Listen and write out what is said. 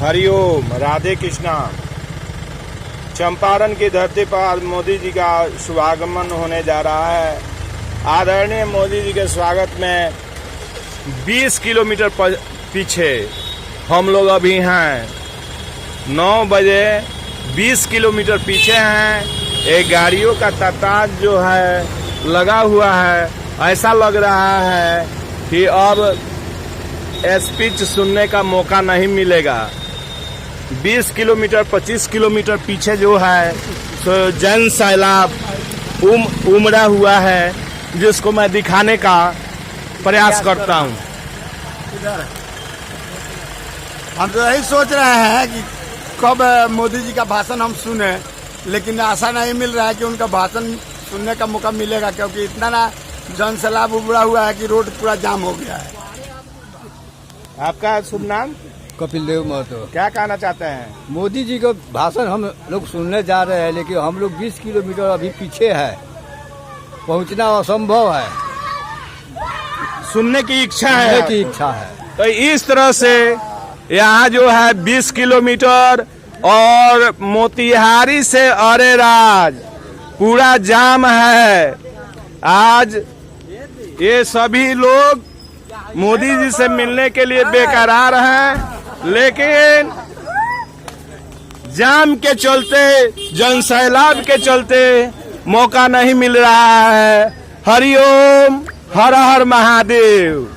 हरिओम, राधे कृष्णा। चंपारण की धरती पर मोदी जी का शुभागमन होने जा रहा है। आदरणीय मोदी जी के स्वागत में 20 किलोमीटर पीछे हम लोग अभी हैं। 9 बजे 20 किलोमीटर पीछे हैं। एक गाड़ियों का तादाद जो है लगा हुआ है। ऐसा लग रहा है कि अब स्पीच सुनने का मौका नहीं मिलेगा। 20 किलोमीटर 25 किलोमीटर पीछे जो है तो जन सैलाब उमड़ा हुआ है, जिसको मैं दिखाने का प्रयास करता हूं। हम तो यही सोच रहे हैं कि कब मोदी जी का भाषण हम सुने, लेकिन आशा नहीं मिल रहा है कि उनका भाषण सुनने का मौका मिलेगा, क्योंकि इतना ना जन सैलाब उमड़ा हुआ है कि रोड पूरा जाम हो गया है। आपका शुभ नाम? कपिल देव महतो। क्या कहना चाहते हैं? मोदी जी का भाषण हम लोग सुनने जा रहे हैं, लेकिन हम लोग 20 किलोमीटर अभी पीछे है, पहुंचना असंभव है। सुनने की इच्छा है तो इस तरह से यहाँ जो है 20 किलोमीटर और मोतिहारी से अरेराज पूरा जाम है। आज ये सभी लोग मोदी जी से मिलने के लिए बेकरार हैं, लेकिन जाम के चलते, जन सैलाब के चलते मौका नहीं मिल रहा है। हरिओम, हर हर महादेव।